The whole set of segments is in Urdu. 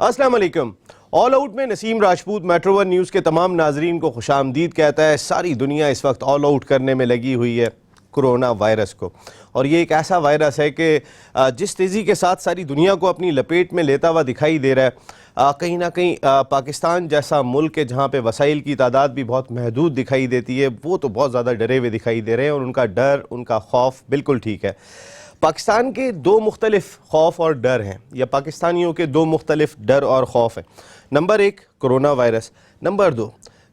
السلام علیکم۔ آل آؤٹ میں نسیم راجپوت میٹرو ون نیوز کے تمام ناظرین کو خوش آمدید کہتا ہے۔ ساری دنیا اس وقت آل آؤٹ کرنے میں لگی ہوئی ہے کرونا وائرس کو، اور یہ ایک ایسا وائرس ہے کہ جس تیزی کے ساتھ ساری دنیا کو اپنی لپیٹ میں لیتا ہوا دکھائی دے رہا ہے، کہیں نہ کہیں پاکستان جیسا ملک ہے جہاں پہ وسائل کی تعداد بھی بہت محدود دکھائی دیتی ہے، وہ تو بہت زیادہ ڈرے ہوئے دکھائی دے رہے ہیں، اور ان کا ڈر، ان کا خوف بالکل ٹھیک ہے۔ پاکستان کے دو مختلف خوف اور ڈر ہیں، یا پاکستانیوں کے دو مختلف ڈر اور خوف ہیں۔ نمبر ایک کرونا وائرس، نمبر دو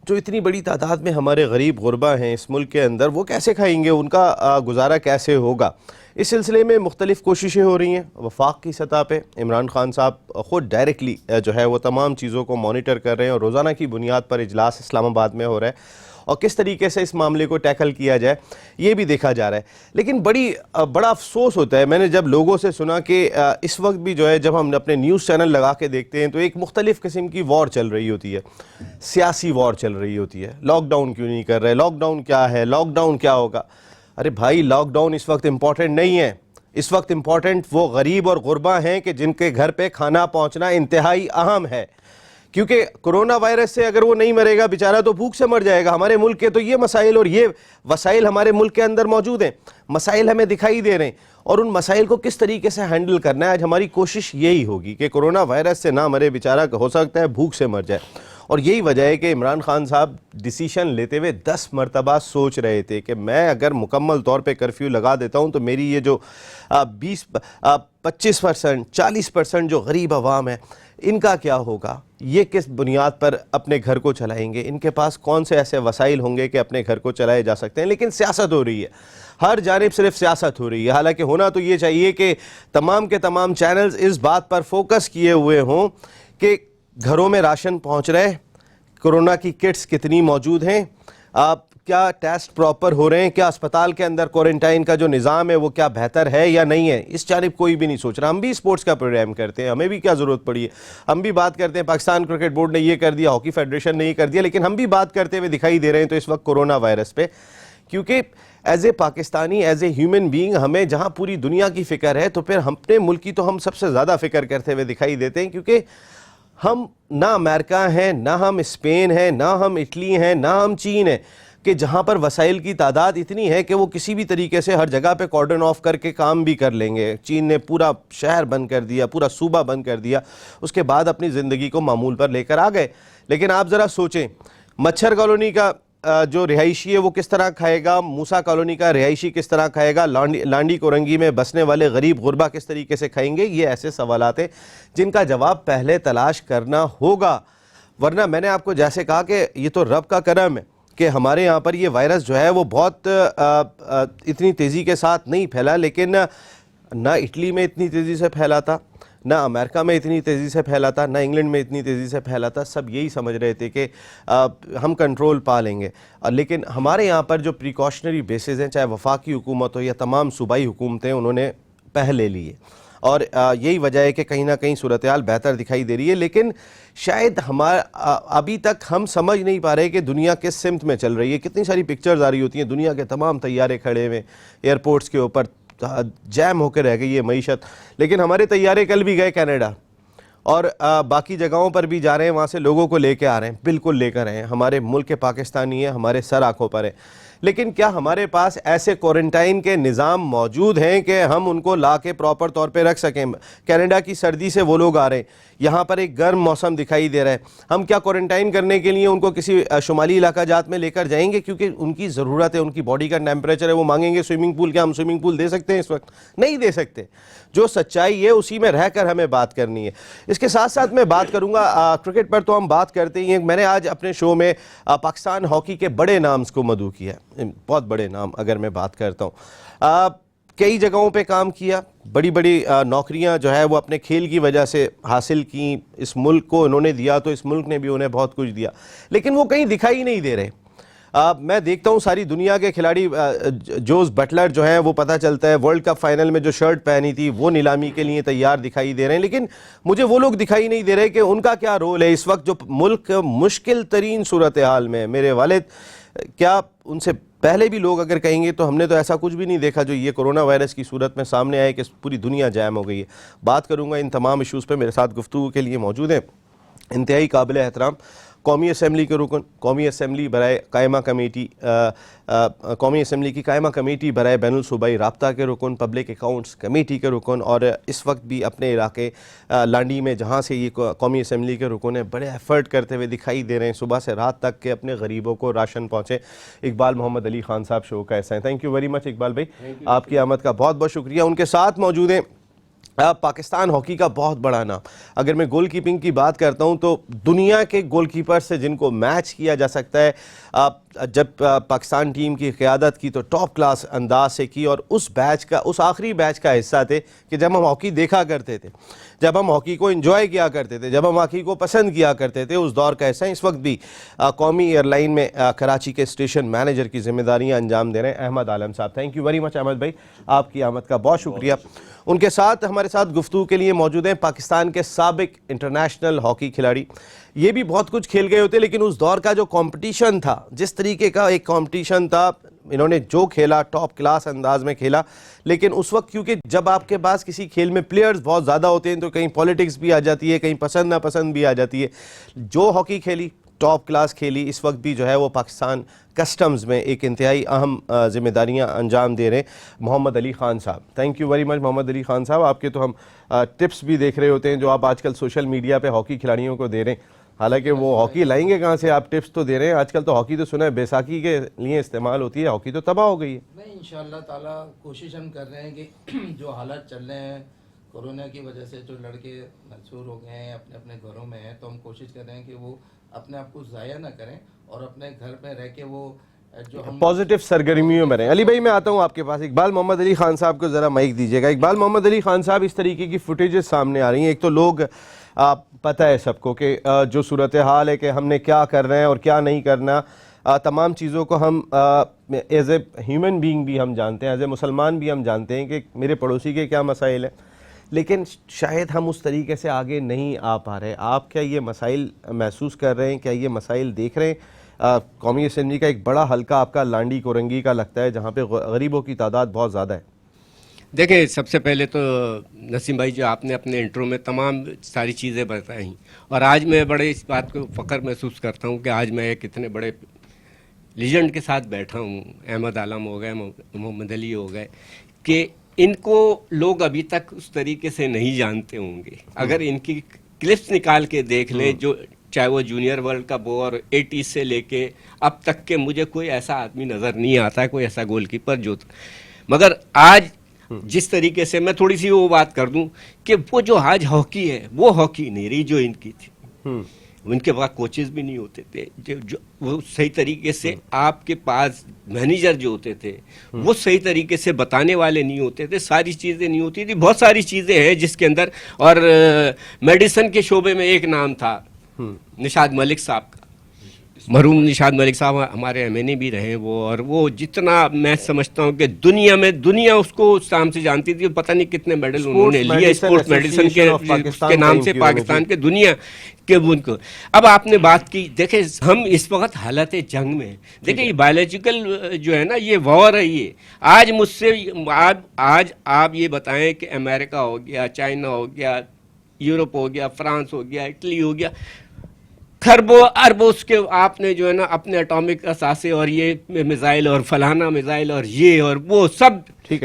جو اتنی بڑی تعداد میں ہمارے غریب غربا ہیں اس ملک کے اندر، وہ کیسے کھائیں گے، ان کا گزارا کیسے ہوگا۔ اس سلسلے میں مختلف کوششیں ہو رہی ہیں وفاق کی سطح پہ۔ عمران خان صاحب خود ڈائریکٹلی جو ہے وہ تمام چیزوں کو مانیٹر کر رہے ہیں، اور روزانہ کی بنیاد پر اجلاس اسلام آباد میں ہو رہا ہے، اور کس طریقے سے اس معاملے کو ٹیکل کیا جائے یہ بھی دیکھا جا رہا ہے۔ لیکن بڑا افسوس ہوتا ہے، میں نے جب لوگوں سے سنا کہ اس وقت بھی جو ہے جب ہم اپنے نیوز چینل لگا کے دیکھتے ہیں تو ایک مختلف قسم کی وار چل رہی ہوتی ہے، سیاسی وار چل رہی ہوتی ہے۔ لاک ڈاؤن کیوں نہیں کر رہے، لاک ڈاؤن کیا ہے، لاک ڈاؤن کیا ہوگا۔ ارے بھائی، لاک ڈاؤن اس وقت امپورٹنٹ نہیں ہے، اس وقت امپورٹنٹ وہ غریب اور غربا ہیں کہ جن کے گھر پہ کھانا پہنچنا انتہائی اہم ہے، کیونکہ کرونا وائرس سے اگر وہ نہیں مرے گا بیچارہ تو بھوک سے مر جائے گا۔ ہمارے ملک کے تو یہ مسائل اور یہ وسائل ہمارے ملک کے اندر موجود ہیں، مسائل ہمیں دکھائی دے رہے ہیں، اور ان مسائل کو کس طریقے سے ہینڈل کرنا ہے۔ آج ہماری کوشش یہی ہوگی کہ کرونا وائرس سے نہ مرے بیچارہ، ہو سکتا ہے بھوک سے مر جائے، اور یہی وجہ ہے کہ عمران خان صاحب ڈیسیشن لیتے ہوئے 10 مرتبہ سوچ رہے تھے کہ میں اگر مکمل طور پہ کرفیو لگا دیتا ہوں تو میری یہ جو 25% 40% جو غریب عوام ہے ان کا کیا ہوگا، یہ کس بنیاد پر اپنے گھر کو چلائیں گے، ان کے پاس کون سے ایسے وسائل ہوں گے کہ اپنے گھر کو چلائے جا سکتے ہیں۔ لیکن سیاست ہو رہی ہے، ہر جانب صرف سیاست ہو رہی ہے، حالانکہ ہونا تو یہ چاہیے کہ تمام کے تمام چینلز اس بات پر فوکس کیے ہوئے ہوں کہ گھروں میں راشن پہنچ رہے، کرونا کی کٹس کتنی موجود ہیں، کیا ٹیسٹ پراپر ہو رہے ہیں، کیا اسپتال کے اندر کوارنٹائن کا جو نظام ہے وہ کیا بہتر ہے یا نہیں ہے، اس جانب کوئی بھی نہیں سوچ رہا۔ ہم بھی سپورٹس کا پروگرام کرتے ہیں، ہمیں بھی کیا ضرورت پڑی ہے، ہم بھی بات کرتے ہیں پاکستان کرکٹ بورڈ نے یہ کر دیا، ہاکی فیڈریشن نے یہ کر دیا، لیکن ہم بھی بات کرتے ہوئے دکھائی دے رہے ہیں تو اس وقت کرونا وائرس پہ، کیونکہ as a Pakistani, as a human being, ہمیں جہاں پوری دنیا کی فکر ہے تو پھر اپنے ملک کی تو ہم سب سے زیادہ فکر کرتے ہوئے دکھائی دیتے ہیں، کیونکہ ہم نہ امریکہ ہیں، نہ ہم اسپین ہیں، نہ ہم اٹلی ہیں، نہ ہم چین ہیں، کہ جہاں پر وسائل کی تعداد اتنی ہے کہ وہ کسی بھی طریقے سے ہر جگہ پہ کارڈن آف کر کے کام بھی کر لیں گے۔ چین نے پورا شہر بند کر دیا، پورا صوبہ بند کر دیا، اس کے بعد اپنی زندگی کو معمول پر لے کر آ گئے۔ لیکن آپ ذرا سوچیں، مچھر کالونی کا جو رہائشی ہے وہ کس طرح کھائے گا، موسیٰ کالونی کا رہائشی کس طرح کھائے گا، لانڈی کورنگی میں بسنے والے غریب غربا کس طریقے سے کھائیں گے۔ یہ ایسے سوالات ہیں جن کا جواب پہلے تلاش کرنا ہوگا، ورنہ میں نے آپ کو جیسے کہا کہ یہ تو رب کا کرم ہے کہ ہمارے یہاں پر یہ وائرس جو ہے وہ بہت اتنی تیزی کے ساتھ نہیں پھیلا، لیکن نہ اٹلی میں اتنی تیزی سے پھیلا تھا، نہ امریکہ میں اتنی تیزی سے پھیلا تھا، نہ انگلینڈ میں اتنی تیزی سے پھیلا تھا۔ سب یہی سمجھ رہے تھے کہ ہم کنٹرول پا لیں گے، لیکن ہمارے یہاں پر جو پریکاشنری بیسز ہیں، چاہے وفاقی حکومت ہو یا تمام صوبائی حکومتیں، انہوں نے پہلے لیے، اور یہی وجہ ہے کہ کہیں نہ کہیں صورتحال بہتر دکھائی دے رہی ہے۔ لیکن شاید ابھی تک ہم سمجھ نہیں پا رہے کہ دنیا کس سمت میں چل رہی ہے۔ کتنی ساری پکچرز آ رہی ہوتی ہیں، دنیا کے تمام طیارے کھڑے ہوئے ایئرپورٹس کے اوپر، جیم ہو کے رہ گئی ہے معیشت، لیکن ہمارے طیارے کل بھی گئے کینیڈا، اور باقی جگہوں پر بھی جا رہے ہیں، وہاں سے لوگوں کو لے کے آ رہے ہیں، بالکل لے کر آئے ہیں، ہمارے ملک کے پاکستانی ہیں، ہمارے سر آنکھوں پر ہیں۔ لیکن کیا ہمارے پاس ایسے کوارنٹائن کے نظام موجود ہیں کہ ہم ان کو لا کے پراپر طور پہ رکھ سکیں؟ کینیڈا کی سردی سے وہ لوگ آ رہے ہیں، یہاں پر ایک گرم موسم دکھائی دے رہا ہے، ہم کیا کوارنٹائن کرنے کے لیے ان کو کسی شمالی علاقہ جات میں لے کر جائیں گے؟ کیونکہ ان کی ضرورت ہے، ان کی باڈی کا ٹیمپریچر ہے، وہ مانگیں گے سوئمنگ پول، کیا ہم سوئمنگ پول دے سکتے ہیں اس وقت؟ نہیں دے سکتے۔ جو سچائی ہے اسی میں رہ کر ہمیں بات کرنی ہے۔ اس کے ساتھ ساتھ میں بات کروں گا کرکٹ پر، تو ہم بات کرتے ہی ہیں، میں نے آج اپنے شو میں پاکستان ہاکی کے بڑے نامز کو مدعو کیا ہے، بہت بڑے نام اگر میں بات کرتا ہوں، کئی جگہوں پہ کام کیا، بڑی بڑی نوکریاں جو ہے وہ اپنے کھیل کی وجہ سے حاصل کی، اس ملک کو انہوں نے دیا تو اس ملک نے بھی انہیں بہت کچھ دیا، لیکن وہ کہیں دکھائی نہیں دے رہے۔ میں دیکھتا ہوں ساری دنیا کے کھلاڑی، جوز بٹلر جو ہیں وہ پتہ چلتا ہے ورلڈ کپ فائنل میں جو شرٹ پہنی تھی وہ نیلامی کے لیے تیار دکھائی دے رہے ہیں، لیکن مجھے وہ لوگ دکھائی نہیں دے رہے کہ ان کا کیا رول ہے اس وقت جو ملک مشکل ترین صورتحال میں۔ میرے والد کیا ان سے پہلے بھی لوگ اگر کہیں گے تو ہم نے تو ایسا کچھ بھی نہیں دیکھا جو یہ کرونا وائرس کی صورت میں سامنے آئے کہ پوری دنیا جام ہو گئی ہے. بات کروں گا ان تمام ایشوز پہ. میرے ساتھ گفتگو کے لیے موجود ہیں انتہائی قابل احترام قومی اسمبلی کے رکن، قومی اسمبلی برائے قائمہ کمیٹی قومی اسمبلی کی قائمہ کمیٹی برائے بین الصوبائی رابطہ کے رکن، پبلک اکاؤنٹس کمیٹی کے رکن، اور اس وقت بھی اپنے علاقے لانڈی میں جہاں سے یہ قومی اسمبلی کے رکن ہیں بڑے ایفرٹ کرتے ہوئے دکھائی دے رہے ہیں صبح سے رات تک کہ اپنے غریبوں کو راشن پہنچے. اقبال محمد علی خان صاحب شو کا ایسا ہیں. تھینک یو ویری مچ اقبال بھائی، آپ کی آمد کا بہت بہت شکریہ. ان کے ساتھ موجود ہیں پاکستان ہاکی کا بہت بڑا نام. اگر میں گول کیپنگ کی بات کرتا ہوں تو دنیا کے گول کیپر سے جن کو میچ کیا جا سکتا ہے، جب پاکستان ٹیم کی قیادت کی تو ٹاپ کلاس انداز سے کی، اور اس آخری بیچ کا حصہ تھے کہ جب ہم ہاکی دیکھا کرتے تھے، جب ہم ہاکی کو انجوائے کیا کرتے تھے، جب ہم ہاکی کو پسند کیا کرتے تھے. اس دور کا حصہ اس وقت بھی قومی ایئر لائن میں کراچی کے اسٹیشن مینیجر کی ذمہ داریاں انجام دے رہے ہیں احمد عالم صاحب. Thank you very much Ahmed بھائی، آپ کی آمد کا بہت شکریہ. ان کے ساتھ ہمارے ساتھ گفتگو کے لیے موجود ہیں پاکستان کے سابق انٹرنیشنل ہاکی کھلاڑی. یہ بھی بہت کچھ کھیل گئے ہوتے لیکن اس دور کا جو کمپٹیشن تھا، جس طریقے کا ایک کمپٹیشن تھا، انہوں نے جو کھیلا ٹاپ کلاس انداز میں کھیلا. لیکن اس وقت کیونکہ جب آپ کے پاس کسی کھیل میں پلیئرز بہت زیادہ ہوتے ہیں تو کہیں پولیٹکس بھی آ جاتی ہے، کہیں پسند ناپسند بھی آ جاتی ہے. جو ہاکی کھیلی ٹاپ کلاس کھیلی، اس وقت بھی جو ہے وہ پاکستان کسٹمز میں ایک انتہائی اہم ذمہ داریاں انجام دے رہے ہیں محمد علی خان صاحب. تھینک یو ویری مچ محمد علی خان صاحب. آپ کے تو ہم ٹپس بھی دیکھ رہے ہوتے ہیں جو آپ آج کل سوشل میڈیا پہ ہاکی کھلاڑیوں کو دے رہے ہیں. حالانکہ وہ ہاکی لائیں گے کہاں سے، آپ ٹپس تو دے رہے ہیں. آج کل تو ہاکی تو سنا ہے بیساکھی کے لیے استعمال ہوتی ہے، ہاکی تو تباہ ہو گئی ہے. نہیں، انشاءاللہ تعالیٰ کوشش ہم کر رہے ہیں کہ جو حالات چل رہے ہیں کورونا کی وجہ سے، جو لڑکے منصور ہو گئے ہیں اپنے اپنے گھروں میں ہیں، تو ہم کوشش کر رہے ہیں کہ وہ اپنے آپ کو ضائع نہ کریں اور اپنے گھر میں رہ کے وہ جو ہم پازیٹیو سرگرمیوں میں رہیں. علی بھائی میں آتا ہوں آپ کے پاس. اقبال محمد علی خان صاحب کو ذرا مائک دیجیے گا. اقبال محمد علی خان صاحب، اس طریقے کی فوٹیجز سامنے آ رہی ہیں. ایک تو لوگ پتہ ہے سب کو کہ جو صورتحال ہے کہ ہم نے کیا کرنا ہے اور کیا نہیں کرنا، تمام چیزوں کو ہم ایز اے ہیومن بینگ بھی ہم جانتے ہیں، ایز اے مسلمان بھی ہم جانتے ہیں کہ میرے پڑوسی کے کیا مسائل ہیں، لیکن شاید ہم اس طریقے سے آگے نہیں آ پا رہے. آپ کیا یہ مسائل محسوس کر رہے ہیں؟ کیا یہ مسائل دیکھ رہے ہیں؟ قومی اسمبلی کا ایک بڑا حلقہ آپ کا لانڈی کورنگی کا لگتا ہے جہاں پہ غریبوں کی تعداد بہت زیادہ ہے. دیکھیں، سب سے پہلے تو نسیم بھائی، جو آپ نے اپنے انٹرو میں تمام ساری چیزیں بتائیں، اور آج میں بڑے اس بات کو فخر محسوس کرتا ہوں کہ آج میں ایک اتنے بڑے لیجنڈ کے ساتھ بیٹھا ہوں. احمد عالم ہو گئے، محمد علی ہو گئے، کہ ان کو لوگ ابھی تک اس طریقے سے نہیں جانتے ہوں گے. اگر ان کی کلپس نکال کے دیکھ لیں، جو چاہے وہ جونیئر ورلڈ کپ ہو اور 80 سے لے کے اب تک کے، مجھے کوئی ایسا آدمی نظر نہیں آتا ہے، کوئی ایسا گول کیپر جو. مگر آج جس طریقے سے میں تھوڑی سی وہ بات کر دوں کہ وہ جو آج ہاکی ہے وہ ہاکی نہیں رہی جو ان کی تھی. ان کے پاس کوچز بھی نہیں ہوتے تھے، جو وہ صحیح طریقے سے آپ کے پاس مینیجر جو ہوتے تھے وہ صحیح طریقے سے بتانے والے نہیں ہوتے تھے، ساری چیزیں نہیں ہوتی تھی. بہت ساری چیزیں ہیں جس کے اندر، اور میڈیسن کے شعبے میں ایک نام تھا نشاد ملک صاحب کا، مرحوم نشاد ملک صاحب ہمارے ایم این اے بھی رہے وہ، اور وہ جتنا میں سمجھتا ہوں کہ دنیا میں دنیا اس کو اس نام سے جانتی تھی. پتہ نہیں کتنے میڈل انہوں نے لیے اسپورٹس میڈیسن کے نام سے پاکستان کے، دنیا کے ان کو. اب آپ نے بات کی، دیکھیں ہم اس وقت حالت جنگ میں ہیں. دیکھیں یہ بایولوجیکل جو ہے نا، یہ وار ہے. یہ آج مجھ سے آج آپ یہ بتائیں کہ امریکہ ہو گیا، چائنا ہو گیا، یورپ ہو گیا، فرانس ہو گیا، اٹلی ہو گیا، خربوں اربوں اس کے آپ نے جو ہے نا اپنے اٹامک اثاثے اور یہ میزائل اور فلانا میزائل اور یہ اور وہ سب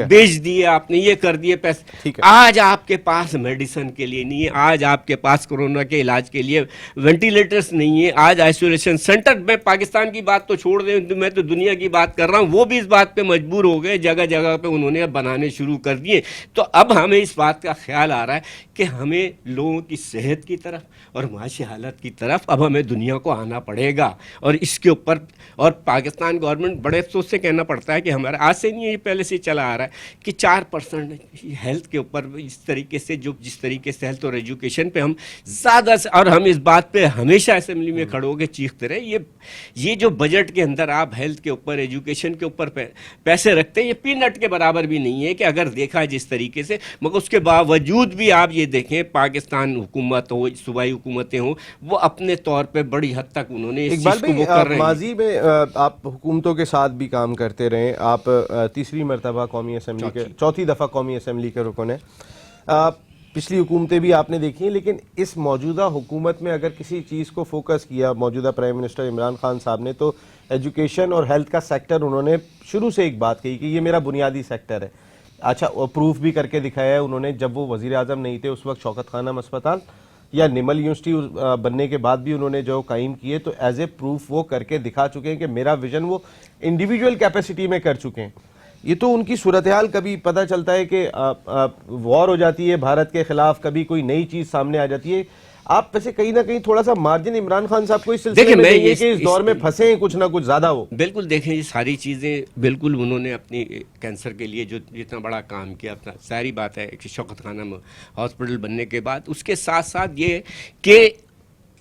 بیچ دیے آپ نے، یہ کر دیے پیسے. آج آپ کے پاس میڈیسن کے لیے نہیں ہے، آج آپ کے پاس کورونا کے علاج کے لیے وینٹیلیٹرز نہیں ہے، آج آئسولیشن سینٹر. میں پاکستان کی بات تو چھوڑ دیں، میں تو دنیا کی بات کر رہا ہوں، وہ بھی اس بات پہ مجبور ہو گئے، جگہ جگہ پہ انہوں نے بنانے شروع کر دیے. تو اب ہمیں اس بات کا خیال آ رہا ہے کہ ہمیں لوگوں کی صحت کی طرف اور معاشی حالت کی طرف اب ہمیں دنیا کو آنا پڑے گا. اور اس کے اوپر، اور پاکستان گورنمنٹ بڑے افسوس سے کہنا پڑتا ہے کہ ہمارا آج سے نہیں ہے، یہ پہلے سے چلا آ رہا ہے کہ 4% ہیلتھ کے اوپر اس طریقے سے جس طریقے سے ہیلتھ اور ایجوکیشن پہ ہم زیادہ سے، اور ہم اس بات پہ ہمیشہ اسمبلی میں کھڑے ہو کے چیختے رہے، یہ جو بجٹ کے اندر آپ ہیلتھ کے اوپر ایجوکیشن کے اوپر پیسے رکھتے ہیں، یہ پینٹ کے برابر بھی نہیں ہے کہ اگر دیکھا جس طریقے سے، مگر اس کے باوجود بھی آپ یہ دیکھیں پاکستان حکومت ہو، صوبائی حکومتیں ہوں، وہ اپنے طور پہ بڑی حد تک انہوں نے اس اقبال چیز کو وہ کر بھائی، رہے ہیں۔ ماضی میں آپ حکومتوں کے ساتھ بھی کام کرتے رہے، آپ تیسری مرتبہ قومی اسمبلی کے، چوتھی دفعہ قومی اسمبلی کے رکن ہیں، پچھلی حکومتیں بھی آپ نے دیکھی ہیں، لیکن اس موجودہ حکومت میں اگر کسی چیز کو فوکس کیا موجودہ پرائم منسٹر عمران خان صاحب نے، تو ایجوکیشن اور ہیلتھ کا سیکٹر انہوں نے شروع سے ایک بات کہی کہ یہ میرا بنیادی سیکٹر ہے۔ اچھا، پروف بھی کر کے دکھایا ہے انہوں نے، جب وہ وزیر اعظم نہیں تھے اس وقت شوکت خانم اسپتال یا نمل یونیورسٹی بننے کے بعد بھی انہوں نے جو قائم کیے، تو ایز اے پروف وہ کر کے دکھا چکے ہیں کہ میرا ویژن وہ انڈیویجول کیپیسٹی میں کر چکے ہیں۔ یہ تو ان کی صورتحال کبھی پتہ چلتا ہے کہ وار ہو جاتی ہے بھارت کے خلاف، کبھی کوئی نئی چیز سامنے آ جاتی ہے۔ آپ ویسے کہیں نہ کہیں تھوڑا سا مارجن عمران خان صاحب کو اس سلسلے میں دیں گے کہ اس دور میں پھنسے ہیں کچھ نہ کچھ زیادہ ہو؟ بالکل، دیکھیں یہ ساری چیزیں بالکل انہوں نے اپنی کینسر کے لیے جو جتنا بڑا کام کیا، اپنا ساری بات ہے کہ شوکت خانم ہاسپٹل بننے کے بعد، اس کے ساتھ ساتھ یہ کہ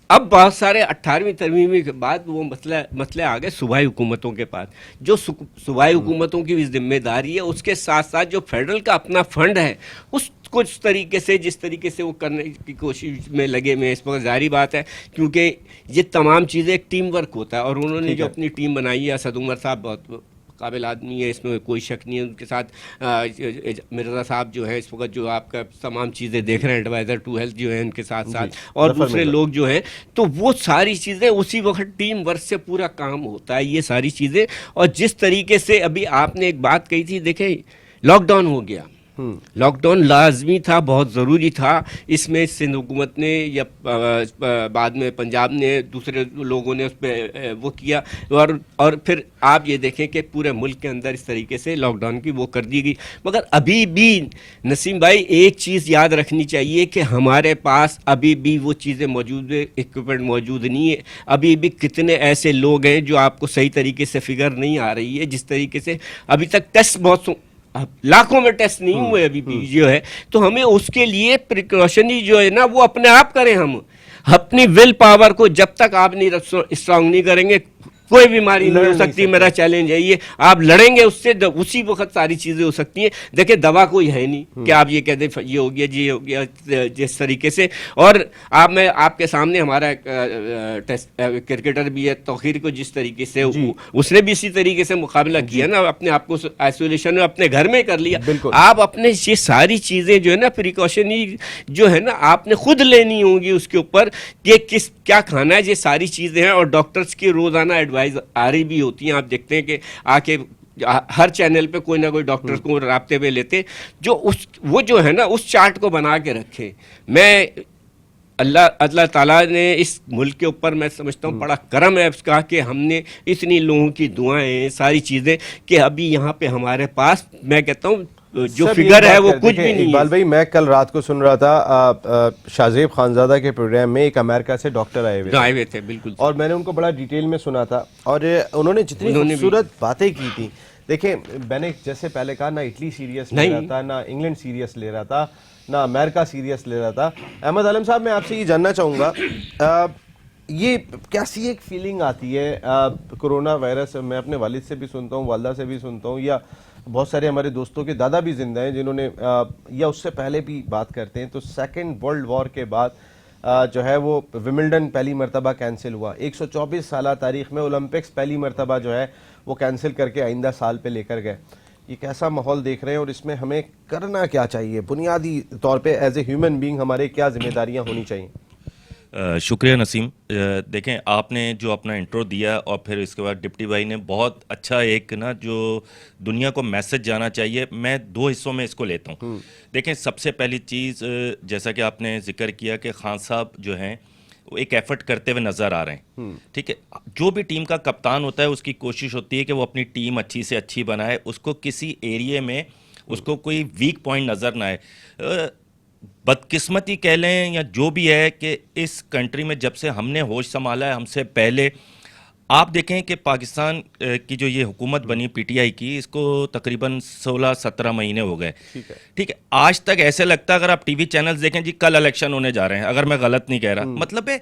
اب بہت سارے 18ویں ترمیمی کے بعد وہ مسئلہ آ گئے صوبائی حکومتوں کے پاس، جو صوبائی حکومتوں کی بھی ذمہ داری ہے، اس کے ساتھ ساتھ جو فیڈرل کا اپنا فنڈ ہے اس کو اس طریقے سے جس طریقے سے وہ کرنے کی کوشش میں لگے ہوئے ہیں اس وقت، ظاہری بات ہے کیونکہ یہ تمام چیزیں ایک ٹیم ورک ہوتا ہے، اور انہوں نے جو اپنی ٹیم بنائی ہے، اسد عمر صاحب بہت قابل آدمی ہے، اس میں کوئی شک نہیں ہے، ان کے ساتھ مرزا صاحب جو ہیں اس وقت جو آپ کا تمام چیزیں دیکھ رہے ہیں، ایڈوائزر ٹو ہیلتھ جو ہیں ان کے ساتھ ساتھ، اور دوسرے لوگ جو ہیں، تو وہ ساری چیزیں اسی وقت ٹیم ورک سے پورا کام ہوتا ہے یہ ساری چیزیں۔ اور جس طریقے سے ابھی آپ نے ایک بات کہی تھی، دیکھیں لاک ڈاؤن ہو گیا، لاک ڈاؤن لازمی تھا، بہت ضروری تھا، اس میں سندھ حکومت نے یا بعد میں پنجاب نے، دوسرے لوگوں نے اس پہ وہ کیا، اور پھر آپ یہ دیکھیں کہ پورے ملک کے اندر اس طریقے سے لاک ڈاؤن کی وہ کر دی گئی۔ مگر ابھی بھی نسیم بھائی ایک چیز یاد رکھنی چاہیے کہ ہمارے پاس ابھی بھی وہ چیزیں موجود ہے، اکوپمنٹ موجود نہیں ہے، ابھی بھی کتنے ایسے لوگ ہیں جو آپ کو صحیح طریقے سے فگر نہیں آ رہی ہے، جس طریقے سے ابھی تک ٹیسٹ بہت لاکھوں میں ٹیسٹ نہیں ہوئے ابھی بھی جو ہے، تو ہمیں اس کے لیے پریکاشنی جو ہے نا وہ اپنے آپ کریں، ہم اپنی ول پاور کو جب تک آپ نہیں اسٹرانگ نہیں کریں گے کوئی بیماری نہیں ہو سکتی، میرا چیلنج ہے یہ، آپ لڑیں گے اس سے اسی وقت ساری چیزیں ہو سکتی ہیں۔ دیکھیں دوا کوئی ہے نہیں کہ آپ یہ کہہ دیں یہ ہو گیا جی ہو گیا جس طریقے سے، اور میں آپ کے سامنے ہمارا کرکٹر بھی ہے توقیر کو جس طریقے سے اس نے بھی اسی طریقے سے مقابلہ کیا نا، اپنے آپ کو آئسولیشن میں اپنے گھر میں کر لیا۔ آپ اپنے یہ ساری چیزیں جو ہے نا پریکاشنی جو ہے نا آپ نے خود لینی ہوں گی اس کے اوپر کہ کیا کھانا ہے، یہ ساری چیزیں ہیں، اور ڈاکٹرز کی روزانہ ایڈوائز آ رہی بھی ہوتی ہیں، آپ دیکھتے ہیں کہ آ کے ہر چینل پہ کوئی نہ کوئی ڈاکٹر کو رابطے میں لیتے، جو وہ جو ہے نا اس چارٹ کو بنا کے رکھے۔ میں اللہ تعالیٰ نے اس ملک کے اوپر میں سمجھتا ہوں بڑا کرم ہے اس کا کہ ہم نے اتنی لوگوں کی دعائیں ساری چیزیں کہ ابھی یہاں پہ ہمارے پاس میں کہتا ہوں جو فگر ہے وہ کچھ بھی نہیں ہے۔ اقبال بھائی میں کل رات کو سن رہا تھا شاہ زیب خانزادہ کے پروگرام میں، ایک امریکہ سے ڈاکٹر آئے ہوئے تھے بالکل، اور میں نے ان کو بڑا ڈیٹیل میں سنا تھا، اور انہوں نے جتنی خوبصورت باتیں کی تھی۔ دیکھیں میں نے جیسے پہلے کہا، نہ اٹلی سیریس لے رہا تھا، نہ انگلینڈ سیریس لے رہا تھا، نہ امریکہ سیریس لے رہا تھا۔ احمد عالم صاحب میں آپ سے یہ جاننا چاہوں گا، یہ کیسی ایک فیلنگ آتی ہے کرونا وائرس؟ میں اپنے والد سے بھی سنتا ہوں، والدہ سے بھی سنتا ہوں، یا بہت سارے ہمارے دوستوں کے دادا بھی زندہ ہیں جنہوں نے یا اس سے پہلے بھی بات کرتے ہیں، تو سیکنڈ ورلڈ وار کے بعد جو ہے وہ ومبلڈن پہلی مرتبہ کینسل ہوا، 124 سالہ تاریخ میں اولمپکس پہلی مرتبہ جو ہے وہ کینسل کر کے آئندہ سال پہ لے کر گئے۔ یہ کیسا ماحول دیکھ رہے ہیں، اور اس میں ہمیں کرنا کیا چاہیے بنیادی طور پہ ایز اے ہیومن بینگ؟ ہمارے کیا ذمہ داریاں ہونی چاہیے؟ شکریہ نسیم۔ دیکھیں آپ نے جو اپنا انٹرو دیا اور پھر اس کے بعد ڈپٹی بھائی نے بہت اچھا ایک نا جو دنیا کو میسج جانا چاہیے، میں 2 حصوں میں اس کو لیتا ہوں۔ دیکھیں سب سے پہلی چیز جیسا کہ آپ نے ذکر کیا کہ خان صاحب جو ہیں وہ ایک ایفرٹ کرتے ہوئے نظر آ رہے ہیں، ٹھیک ہے۔ جو بھی ٹیم کا کپتان ہوتا ہے اس کی کوشش ہوتی ہے کہ وہ اپنی ٹیم اچھی سے اچھی بنائے، اس کو کسی ایریے میں اس کو کوئی ویک پوائنٹ نظر نہ آئے۔ بدقسمتی کہہ لیں یا جو بھی ہے کہ اس کنٹری میں جب سے ہم نے ہوش سنبھالا ہے، ہم سے پہلے آپ دیکھیں کہ پاکستان کی جو یہ حکومت بنی پی ٹی آئی کی، اس کو تقریباً 16-17 مہینے ہو گئے. ٹھیک ہے، آج تک ایسے لگتا ہے اگر آپ ٹی وی چینلز دیکھیں جی کل الیکشن ہونے جا رہے ہیں، اگر میں غلط نہیں کہہ رہا. مطلب ہے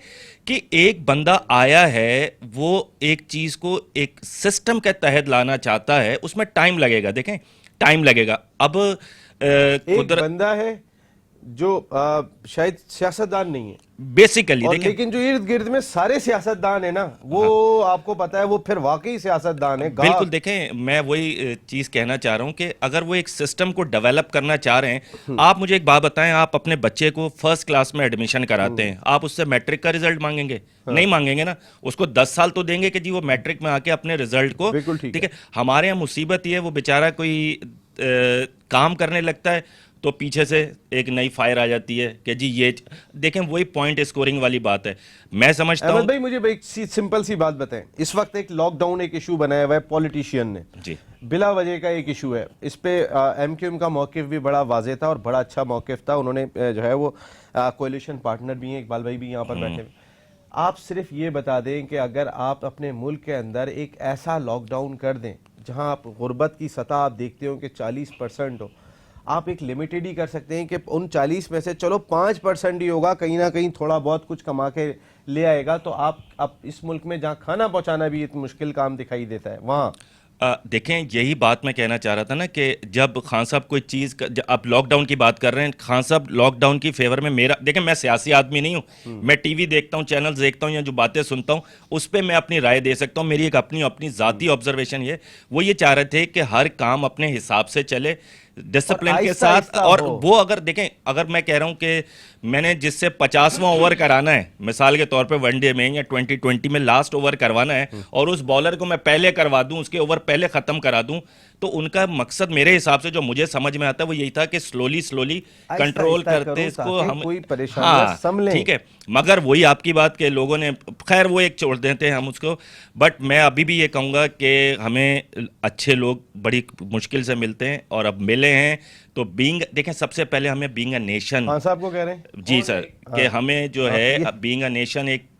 کہ ایک بندہ آیا ہے، وہ ایک چیز کو ایک سسٹم کے تحت لانا چاہتا ہے، اس میں ٹائم لگے گا. دیکھیں ٹائم لگے گا. اب ایک بندہ ہے جو شاید سیاستدان نہیں ہے بیسیکلی، اور دیکھیں لیکن جو ارد گرد میں سارے سیاستدان ہیں نا، وہ آپ کو پتا ہے وہ پھر واقعی سیاستدان ہے. بالکل. دیکھیں میں وہی چیز کہنا چاہ رہا ہوں کہ اگر وہ ایک سسٹم کو ڈیولپ کرنا چاہ رہے ہیں، آپ مجھے ایک بات بتائیں، آپ اپنے بچے کو فرسٹ کلاس میں ایڈمیشن کراتے ہیں، آپ اس سے میٹرک کا رزلٹ مانگیں گے؟ نہیں مانگیں گے نا. اس کو 10 سال تو دیں گے کہ جی وہ میٹرک میں آ کے اپنے رزلٹ کو. ٹھیک ہے، ہمارے یہاں مصیبت یہ ہے، وہ بیچارہ کوئی کام کرنے لگتا ہے تو پیچھے سے ایک نئی فائر آ جاتی ہے کہ جی یہ دیکھیں وہی پوائنٹ اسکورنگ والی بات ہے. میں سمجھتا ہوں احمد بھائی مجھے ایک سمپل سی بات بتائیں. اس وقت ایک لاک ڈاؤن ایک ایشو بنایا ہوا ہے پولیٹیشین نے، جی بلا وجہ کا ایک ایشو ہے. اس پہ ایم کیو ایم کا موقف بھی بڑا واضح تھا اور بڑا اچھا موقف تھا. انہوں نے جو ہے وہ کولیشن پارٹنر بھی ہیں، اقبال بھائی بھی یہاں پر بیٹھے ہوئے. آپ صرف یہ بتا دیں کہ اگر آپ اپنے ملک کے اندر ایک ایسا لاک ڈاؤن کر دیں جہاں آپ غربت کی سطح آپ دیکھتے ہو کہ 40% ہو، آپ ایک لمیٹڈ ہی کر سکتے ہیں کہ ان 40 میں سے چلو 5% ہی ہوگا، کہیں نہ کہیں تھوڑا بہت کچھ کما کے لے آئے گا، تو آپ اب اس ملک میں جہاں کھانا پہنچانا بھی ایک مشکل کام دکھائی دیتا ہے وہاں. دیکھیں یہی بات میں کہنا چاہ رہا تھا نا کہ جب خان صاحب کوئی چیز آپ لاک ڈاؤن کی بات کر رہے ہیں، خان صاحب لاک ڈاؤن کی فیور میں میرا، دیکھیں میں سیاسی آدمی نہیں ہوں، میں ٹی وی دیکھتا ہوں، چینلز دیکھتا ہوں یا جو باتیں سنتا ہوں اس پہ میں اپنی رائے دے سکتا ہوں. میری ایک اپنی ذاتی آبزرویشن وہ یہ چاہ رہے تھے کہ ہر کام اپنے حساب سے چلے، ڈسپلن کے ساتھ. اور وہ اگر دیکھیں، اگر میں کہہ رہا ہوں کہ میں نے جس سے 50واں اوور کرانا ہے، مثال کے طور پہ ون ڈے میں یا 2020 میں لاسٹ اوور کروانا ہے، اور اس بالر کو میں پہلے کروا دوں، اس کے اوور پہلے ختم کرا دوں، تو ان کا مقصد میرے حساب سے جو مجھے سمجھ میں آتا ہے وہ یہی تھا کہ سلولی کنٹرول کرتے اس کو ہم. ہاں ٹھیک ہے، مگر وہی آپ کی بات کہ لوگوں نے، خیر وہ ایک چھوڑ دیتے ہیں ہم اس کو. بٹ میں ابھی بھی یہ کہوں گا کہ ہمیں اچھے لوگ بڑی مشکل سے ملتے ہیں، اور اب ملے ہیں تو دیکھیں سب سے پہلے ہمیں بینگ اے نیشن، خان صاحب کو کہہ رہے ہیں جی سر، کہ ہمیں جو ہے بینگ اے نیشن ایک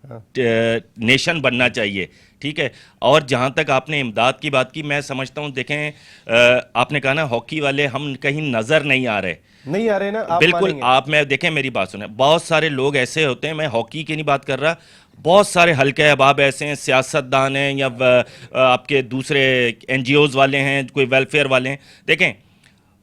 نیشن بننا چاہیے. ٹھیک ہے. اور جہاں تک آپ نے امداد کی بات کی، میں سمجھتا ہوں دیکھیں آپ نے کہا نا ہاکی والے ہم کہیں نظر نہیں آ رہے نا. بالکل. آپ میں دیکھیں میری بات سنیں، بہت سارے لوگ ایسے ہوتے ہیں، میں ہاکی کی نہیں بات کر رہا، بہت سارے حلقہ احباب ایسے ہیں، سیاستدان ہیں یا آپ کے دوسرے این جی اوز والے ہیں، کوئی ویلفیئر والے ہیں. دیکھیں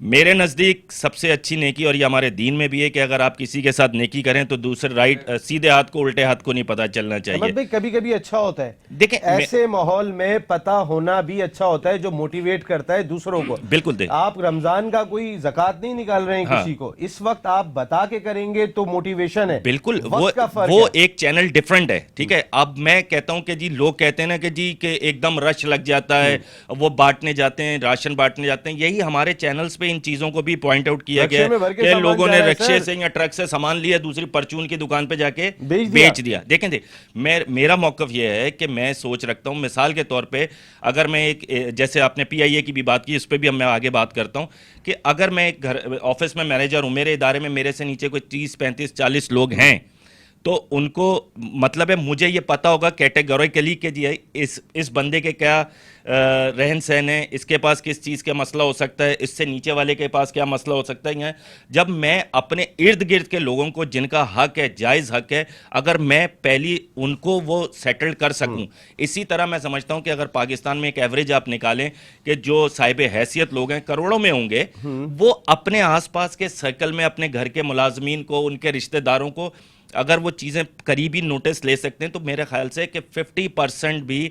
میرے نزدیک سب سے اچھی نیکی، اور یہ ہمارے دین میں بھی ہے کہ اگر آپ کسی کے ساتھ نیکی کریں تو دوسرے سیدھے ہاتھ کو الٹے ہاتھ کو نہیں پتہ چلنا چاہیے. کبھی کبھی اچھا ہوتا ہے، دیکھیں ایسے ماحول میں پتہ ہونا بھی اچھا ہوتا ہے جو موٹیویٹ کرتا ہے دوسروں کو. بالکل. دیکھ آپ رمضان کا کوئی زکوٰۃ نہیں نکال رہے ہیں کسی کو، اس وقت آپ بتا کے کریں گے تو موٹیویشن ہے. بالکل. وہ ایک چینل ڈیفرنٹ ہے. ٹھیک ہے. اب میں کہتا ہوں کہ جی لوگ کہتے ہیں نا کہ جی کہ ایک دم رش لگ جاتا ہے، وہ بانٹنے جاتے ہیں، راشن بانٹنے جاتے ہیں. یہی ہمارے چینلز پہ ان چیزوں کو بھی پوائنٹ آؤٹ کیا گیا ہے کہ لوگوں نے رکشے سے یا ٹرک سے سامان لیا، دوسری پرچون کی دکان پہ جا کے بیچ دیا. دیکھیں میرا موقف یہ ہے کہ میں سوچ رکھتا ہوں، مثال کے طور پہ اگر میں ایک، جیسے آپ نے پی آئی اے کی بھی بات کی، اس پہ بھی میں آگے بات کرتا ہوں کہ اگر میں ایک آفس میں مینیجر ہوں، میرے ادارے میں میرے سے نیچے کوئی 30 35 40 لوگ ہیں، تو ان کو مطلب ہے مجھے یہ پتا ہوگا کیٹیگوریکلی کہ جی اس بندے کے کیا رہن سہن ہے، اس کے پاس کس چیز کا مسئلہ ہو سکتا ہے، اس سے نیچے والے کے پاس کیا مسئلہ ہو سکتا ہے. جب میں اپنے ارد گرد کے لوگوں کو جن کا حق ہے، جائز حق ہے، اگر میں پہلی ان کو وہ سیٹل کر سکوں. اسی طرح میں سمجھتا ہوں کہ اگر پاکستان میں ایک ایوریج آپ نکالیں کہ جو صاحب حیثیت لوگ ہیں کروڑوں میں ہوں گے، وہ اپنے آس پاس کے سرکل میں اپنے گھر کے ملازمین کو، ان کے رشتہ داروں کو اگر وہ چیزیں قریبی نوٹس لے سکتے ہیں تو میرے خیال سے کہ 50% بھی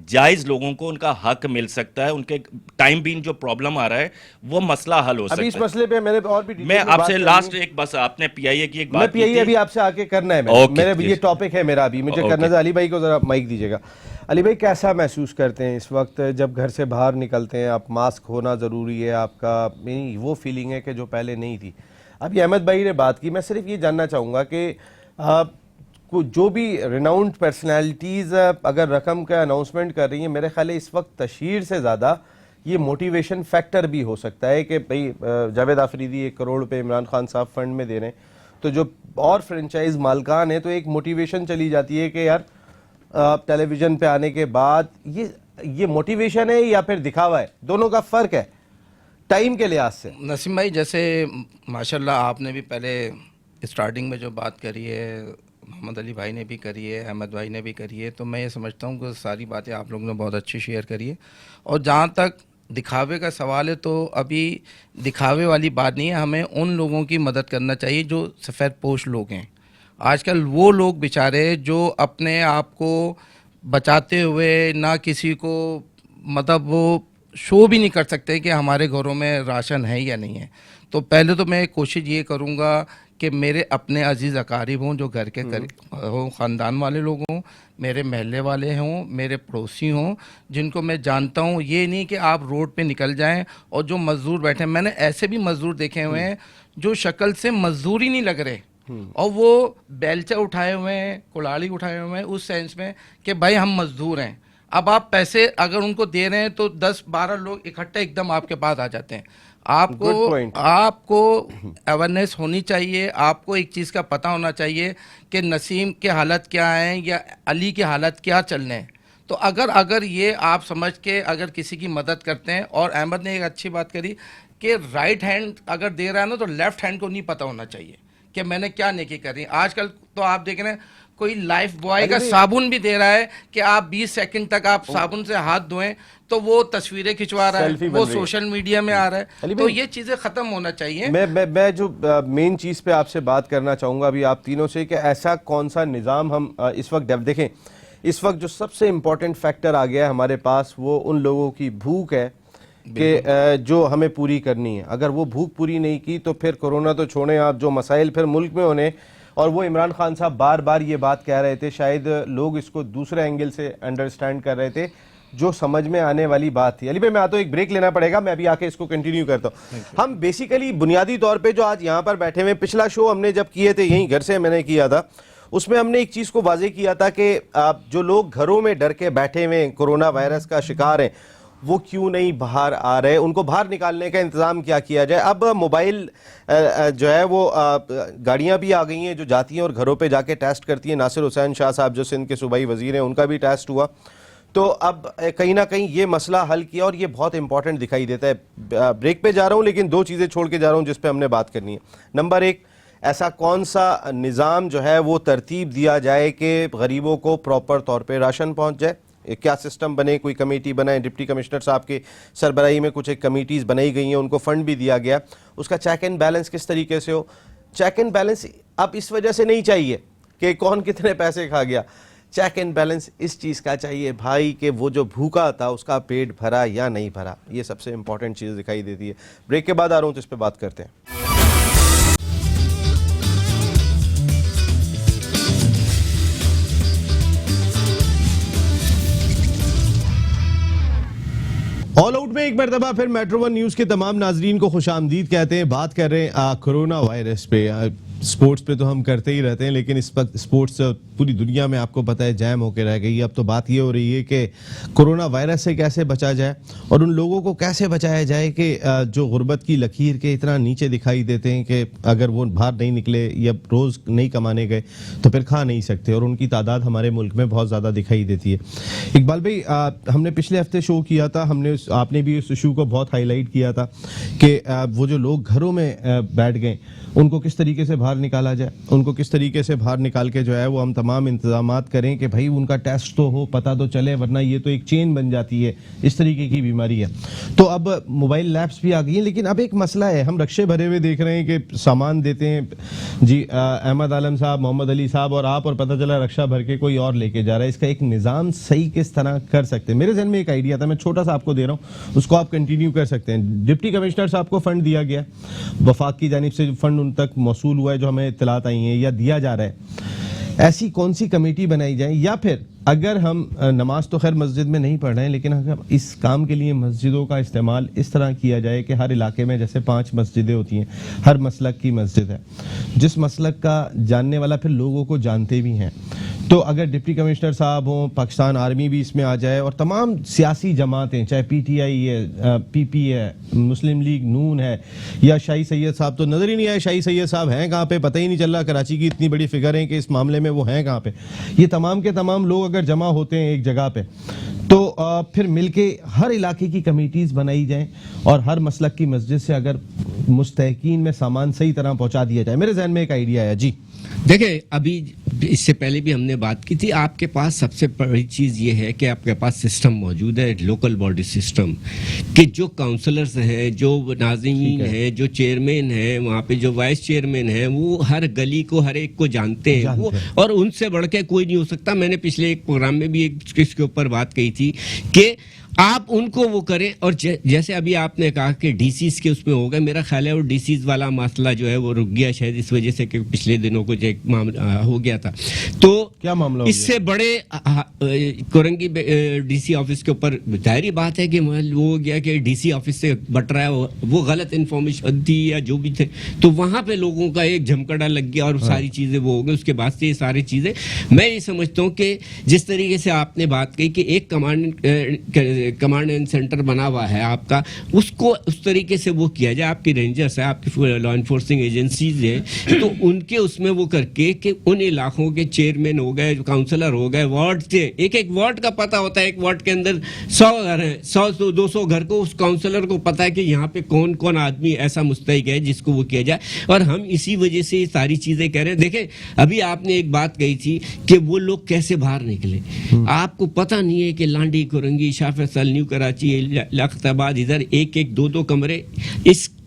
جائز لوگوں کو ان کا حق مل سکتا ہے. ان کے ٹائم بین جو پرابلم آ رہا ہے وہ مسئلہ حل ہو سکتا ہے. ابھی اس مسئلے پہ میں نے اور بھی میں آپ سے لاسٹ ایک بس، آپ نے پی آئی اے کی ایک بات کی تھی، میں پی آئی اے ابھی آپ سے آگے کرنا ہے، میرا یہ ٹاپک ہے میرا ابھی، مجھے کرنا تھا. علی بھائی کو ذرا مائک دیجیے گا. علی بھائی کیسا محسوس کرتے ہیں اس وقت جب گھر سے باہر نکلتے ہیں؟ آپ ماسک ہونا ضروری ہے، آپ کا وہ فیلنگ ہے کہ جو پہلے نہیں تھی. ابھی احمد بھائی نے بات کی، میں صرف یہ جاننا چاہوں گا کہ جو بھی ریناؤنڈ پرسنالٹیز اگر رقم کا اناؤنسمنٹ کر رہی ہیں، میرے خیال ہے اس وقت تشہیر سے زیادہ یہ موٹیویشن فیکٹر بھی ہو سکتا ہے کہ بھئی جاوید آفریدی 1 کروڑ روپے عمران خان صاحب فنڈ میں دے رہے ہیں، تو جو اور فرنچائز مالکان ہیں تو ایک موٹیویشن چلی جاتی ہے کہ یار ٹیلی ویژن پہ آنے کے بعد یہ موٹیویشن ہے یا پھر دکھاوا ہے؟ دونوں کا فرق ہے ٹائم کے لحاظ سے. نسیم بھائی جیسے ماشاءاللہ آپ نے بھی پہلے اسٹارٹنگ میں جو بات کری ہے، محمد علی بھائی نے بھی کری ہے، احمد بھائی نے بھی کری ہے، تو میں یہ سمجھتا ہوں کہ ساری باتیں آپ لوگوں نے بہت اچھی شیئر کری ہے. اور جہاں تک دکھاوے کا سوال ہے تو ابھی دکھاوے والی بات نہیں ہے، ہمیں ان لوگوں کی مدد کرنا چاہیے جو سفید پوش لوگ ہیں. آج کل وہ لوگ بیچارے جو اپنے آپ کو بچاتے ہوئے نہ کسی کو مطلب وہ شو بھی نہیں کر سکتے کہ ہمارے گھروں میں راشن ہے یا نہیں ہے. تو پہلے تو میں کوشش یہ کروں گا کہ میرے اپنے عزیز اقارب ہوں جو گھر کے ہوں، خاندان والے لوگ ہوں، میرے محلے والے ہوں، میرے پڑوسی ہوں جن کو میں جانتا ہوں. یہ نہیں کہ آپ روڈ پہ نکل جائیں اور جو مزدور بیٹھے ہیں، میں نے ایسے بھی مزدور دیکھے ہوئے ہیں جو شکل سے مزدور ہی نہیں لگ رہے اور وہ بیلچہ اٹھائے ہوئے ہیں، کلاڑی اٹھائے ہوئے ہیں اس سینس میں کہ بھائی ہم مزدور ہیں. اب آپ پیسے اگر ان کو دے رہے ہیں تو 10-12 لوگ اکٹھے ایک دم آپ کے پاس آ جاتے ہیں. آپ کو اویئرنیس ہونی چاہیے. آپ کو ایک چیز کا پتہ ہونا چاہیے کہ نسیم کے حالت کیا ہیں یا علی کے حالت کیا چل رہے ہیں. تو اگر یہ آپ سمجھ کے اگر کسی کی مدد کرتے ہیں. اور احمد نے ایک اچھی بات کری کہ رائٹ ہینڈ اگر دے رہا ہے نا تو لیفٹ ہینڈ کو نہیں پتہ ہونا چاہیے کہ میں نے کیا نیکی کری. آج کل تو آپ دیکھ رہے ہیں کوئی لائف بوائے کا صابن بھی دے رہا ہے کہ آپ 20 سیکنڈ تک آپ صابن سے ہاتھ دھوئیں تو وہ تصویریں کھنچوا رہا ہے، وہ سوشل میڈیا میں آ رہا ہے. تو یہ چیزیں ختم ہونا چاہیے. میں جو مین چیز پہ آپ سے بات کرنا چاہوں گا ابھی آپ تینوں سے کہ ایسا کون سا نظام ہم اس وقت دیکھیں. اس وقت جو سب سے امپورٹنٹ فیکٹر آ گیا ہے ہمارے پاس وہ ان لوگوں کی بھوک ہے کہ جو ہمیں پوری کرنی ہے. اگر وہ بھوک پوری نہیں کی تو پھر کورونا تو چھوڑیں آپ، جو مسائل پھر ملک میں ہونے. اور وہ عمران خان صاحب بار بار یہ بات کہہ رہے تھے، شاید لوگ اس کو دوسرے اینگل سے انڈرسٹینڈ کر رہے تھے، جو سمجھ میں آنے والی بات تھی. علی بھائی میں آتا ہوں، ایک بریک لینا پڑے گا، میں ابھی آ کے اس کو کنٹینیو کرتا ہوں. ہم بیسیکلی بنیادی طور پہ جو آج یہاں پر بیٹھے ہوئے، پچھلا شو ہم نے جب کیے تھے یہیں گھر سے میں نے کیا تھا، اس میں ہم نے ایک چیز کو واضح کیا تھا کہ جو لوگ گھروں میں ڈر کے بیٹھے ہوئے کورونا وائرس کا شکار ہیں وہ کیوں نہیں باہر آ رہے، ان کو باہر نکالنے کا انتظام کیا کیا جائے. اب موبائل جو ہے وہ گاڑیاں بھی آ گئی ہیں جو جاتی ہیں اور گھروں پہ جا کے ٹیسٹ کرتی ہیں. ناصر حسین شاہ صاحب جو سندھ کے صوبائی وزیر ہیں ان کا بھی ٹیسٹ ہوا. تو اب کہیں نہ کہیں یہ مسئلہ حل کیا اور یہ بہت امپورٹنٹ دکھائی دیتا ہے. بریک پہ جا رہا ہوں لیکن دو چیزیں چھوڑ کے جا رہا ہوں جس پہ ہم نے بات کرنی ہے. نمبر ایک، ایسا کون سا نظام جو ہے وہ ترتیب دیا جائے کہ غریبوں کو پراپر طور پہ راشن پہنچ جائے. کیا سسٹم بنے، کوئی کمیٹی بنائے، ڈپٹی کمشنر صاحب کے سربراہی میں کچھ ایک کمیٹیز بنائی گئی ہیں، ان کو فنڈ بھی دیا گیا. اس کا چیک اینڈ بیلنس کس طریقے سے ہو. چیک اینڈ بیلنس اب اس وجہ سے نہیں چاہیے کہ کون کتنے پیسے کھا گیا. چیک اینڈ بیلنس اس چیز کا چاہیے بھائی کہ وہ جو بھوکا تھا اس کا پیٹ بھرا یا نہیں بھرا. یہ سب سے امپورٹنٹ چیز دکھائی دیتی ہے. بریک کے بعد آ رہا ہوں تو اس پہ بات کرتے ہیں. آل آؤٹ میں ایک مرتبہ پھر میٹرو ون نیوز کے تمام ناظرین کو خوش آمدید کہتے ہیں. بات کر رہے ہیں کورونا وائرس پہ. سپورٹس پہ تو ہم کرتے ہی رہتے ہیں لیکن اس وقت سپورٹس پوری دنیا میں آپ کو پتہ ہے جیم ہو کے رہ گئی. اب تو بات یہ ہو رہی ہے کہ کورونا وائرس سے کیسے بچا جائے اور ان لوگوں کو کیسے بچایا جائے کہ جو غربت کی لکیر کے اتنا نیچے دکھائی دیتے ہیں کہ اگر وہ باہر نہیں نکلے یا روز نہیں کمانے گئے تو پھر کھا نہیں سکتے، اور ان کی تعداد ہمارے ملک میں بہت زیادہ دکھائی دیتی ہے. اقبال بھائی، ہم نے پچھلے ہفتے شو کیا تھا، آپ نے بھی اس ایشو کو بہت ہائی لائٹ کیا تھا کہ وہ جو لوگ گھروں میں بیٹھ گئے ان کو کس طریقے سے باہر نکالا جائے، ان کو کس طریقے سے باہر نکال کے جو ہے وہ ہم تمام انتظامات کریں کہ بھائی ان کا ٹیسٹ تو ہو، پتہ تو چلے، ورنہ یہ تو ایک چین بن جاتی ہے، اس طریقے کی بیماری ہے. تو اب موبائل لیبس بھی آ گئی ہیں لیکن اب ایک مسئلہ ہے، ہم رکشے بھرے ہوئے دیکھ رہے ہیں کہ سامان دیتے ہیں جی احمد عالم صاحب، محمد علی صاحب اور آپ، اور پتہ چلا رکشہ بھر کے کوئی اور لے کے جا رہا ہے. اس کا ایک نظام صحیح کس طرح کر سکتے ہیں؟ میرے ذہن میں ایک آئیڈیا تھا، میں چھوٹا سا آپ کو دے رہا ہوں، اس کو آپ کنٹینیو کر سکتے ہیں. ڈپٹی کمشنر صاحب کو فنڈ دیا گیا، وفاق کی جانب سے فنڈ ان تک موصول ہوا ہے جو ہمیں اطلاعات آئی ہیں یا دیا جا رہا ہے. ایسی کون سی کمیٹی بنائی جائے، یا پھر اگر ہم نماز تو خیر مسجد میں نہیں پڑھ رہے ہیں لیکن اگر اس کام کے لیے مسجدوں کا استعمال اس طرح کیا جائے کہ ہر علاقے میں جیسے 5 مسجدیں ہوتی ہیں، ہر مسلک کی مسجد ہے، جس مسلک کا جاننے والا پھر لوگوں کو جانتے بھی ہیں، تو اگر ڈپٹی کمشنر صاحب ہوں، پاکستان آرمی بھی اس میں آ جائے اور تمام سیاسی جماعتیں، چاہے پی ٹی آئی ہے، پی پی ہے، مسلم لیگ نون ہے، یا شاہی سید صاحب تو نظر ہی نہیں آئے، شاہی سید صاحب ہیں کہاں پہ پتہ ہی نہیں چل رہا، کراچی کی اتنی بڑی فگر ہیں کہ اس معاملے میں وہ ہیں کہاں پہ. یہ تمام کے تمام لوگ اگر جمع ہوتے ہیں ایک جگہ پہ تو پھر مل کے ہر علاقے کی کمیٹیز بنائی جائیں اور ہر مسلک کی مسجد سے اگر مستحقین میں سامان صحیح طرح پہنچا دیا جائے. میرے ذہن میں ایک آئیڈیا ہے. جی دیکھیں ابھی اس سے پہلے بھی ہم نے بات کی تھی, آپ کے پاس سب سے بڑی چیز یہ ہے کہ آپ کے پاس سسٹم موجود ہے, لوکل باڈی سسٹم, کہ جو کاؤنسلرز ہیں, جو ناظمین ہیں, جو چیئرمین ہیں, وہاں پہ جو وائس چیئرمین ہیں, وہ ہر گلی کو ہر ایک کو جانتے ہیں وہ, اور ان سے بڑھ کے کوئی نہیں ہو سکتا. میں نے پچھلے ایک پروگرام میں بھی ایک اس کے اوپر بات کہی تھی کہ آپ ان کو وہ کریں. اور جیسے ابھی آپ نے کہا کہ ڈی سیز کے اس میں ہو گئے, میرا خیال ہے وہ ڈی سیز والا مسئلہ جو ہے وہ رک گیا شاید اس وجہ سے کہ پچھلے دنوں کو جو ایک ہو گیا تھا. تو کیا معاملہ اس سے بڑے کورنگی ڈی سی آفس کے اوپر ظاہری بات ہے کہ وہ ہو گیا کہ ڈی سی آفس سے بٹ رہا ہے, وہ غلط انفارمیشن تھی یا جو بھی تھے, تو وہاں پہ لوگوں کا ایک جھمکڑا لگ گیا اور ساری چیزیں وہ ہو گئی. اس کے بعد سے یہ ساری چیزیں میں یہ سمجھتا ہوں کہ جس طریقے سے آپ نے بات کہی کہ ایک کمانڈ اینڈ سینٹر بنا ہوا ہے آپ کا, اس کو اس طریقے سے وہ کیا جائے. آپ کی رینجرز ہیں, آپ کی لا انفورسنگ ایجنسیز ہیں, تو ان کے اس میں وہ کر کے کہ ان علاقوں کے چیئرمین ہو گئے, کاؤنسلر ہو گئے, وارڈ سے ایک ایک وارڈ کا پتہ ہوتا ہے, ایک وارڈ کے اندر 100 گھر ہیں, 100-200 گھر کو اس کاؤنسلر کو پتہ ہے کہ یہاں پہ کون کون آدمی ایسا مستحق ہے جس کو وہ کیا جائے. اور ہم اسی وجہ سے یہ ساری چیزیں کہہ رہے ہیں. دیکھیں ابھی آپ نے ایک بات کہی تھی کہ وہ لوگ کیسے باہر نکلے. آپ کو پتہ نہیں ہے کہ لانڈی, کورنگی, شاہ فیصل, نیو کراچی, لخت آباد, ادھر ایک ایک 2-2 کمرے,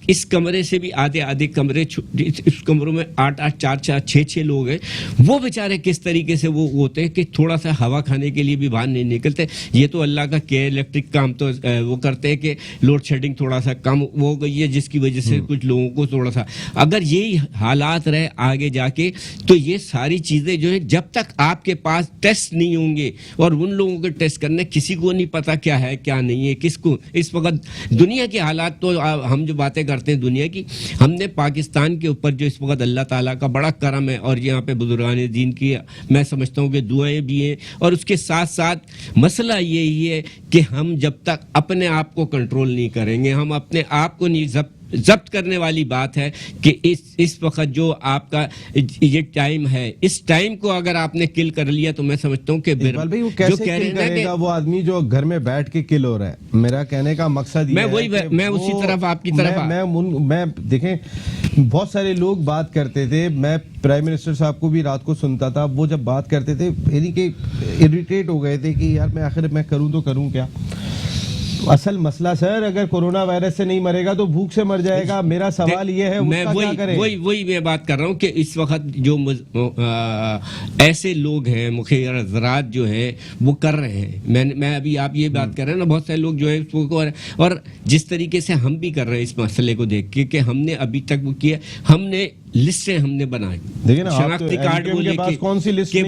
اس کمرے سے بھی آدھے کمرے, اس کمروں میں 8-8, 4-4, 6-6 لوگ ہیں. وہ بیچارے کس طریقے سے وہ ہوتے ہیں کہ تھوڑا سا ہوا کھانے کے لیے بھی باہر نہیں نکلتے. یہ تو اللہ کا کیا, الیکٹرک کام تو وہ کرتے ہیں کہ لوڈ شیڈنگ تھوڑا سا کم ہو گئی ہے, جس کی وجہ سے کچھ لوگوں کو تھوڑا سا, اگر یہی حالات رہے آگے جا کے تو یہ ساری چیزیں جو ہے جب تک آپ کے پاس ٹیسٹ نہیں ہوں گے, اور ان لوگوں کے ٹیسٹ کرنے کسی کو نہیں پتا کیا ہے کیا نہیں ہے, کس کو اس وقت دنیا کے حالات, تو ہم جو باتیں کرتے ہیں دنیا کی, ہم نے پاکستان کے اوپر جو اس وقت اللہ تعالیٰ کا بڑا کرم ہے, اور یہاں پہ بزرگان دین کی میں سمجھتا ہوں کہ دعائیں بھی ہیں, اور اس کے ساتھ ساتھ مسئلہ یہی ہے کہ ہم جب تک اپنے آپ کو کنٹرول نہیں کریں گے, ہم اپنے آپ کو نہیں ضبط کرنے والی بات ہے کہ اس وقت جو آپ کا یہ ٹائم ہے, اس ٹائم کو اگر آپ نے کل کر لیا تو میں سمجھتا ہوں کہ وہ کیسے کل کرے گا وہ آدمی جو گھر میں بیٹھ کے کل ہو رہا ہے. میرا کہنے کا مقصد یہ ہے, میں اسی طرف آپ کی طرف میں دیکھیں بہت سارے لوگ بات کرتے تھے, میں پرائم منسٹر صاحب کو بھی رات کو سنتا تھا, وہ جب بات کرتے تھے یعنی کہ اریٹیٹ ہو گئے تھے کہ یار میں آخر میں کروں تو کروں کیا. اصل مسئلہ سر, اگر کورونا وائرس سے نہیں مرے گا تو بھوک سے مر جائے گا. میرا سوال یہ ہے وہی میں بات کر رہا ہوں کہ اس وقت جو ایسے لوگ ہیں, مخیر حضرات جو ہیں وہ کر رہے ہیں. میں ابھی آپ یہ بات کر رہے ہیں نا, بہت سارے لوگ جو ہے, اور جس طریقے سے ہم بھی کر رہے ہیں اس مسئلے کو دیکھ کے کہ ہم نے ابھی تک وہ کیا, ہم نے لسٹیں ہم نے بنائی, شناختی کارڈ وہ لے کے, کون سی لسٹ ہوگی,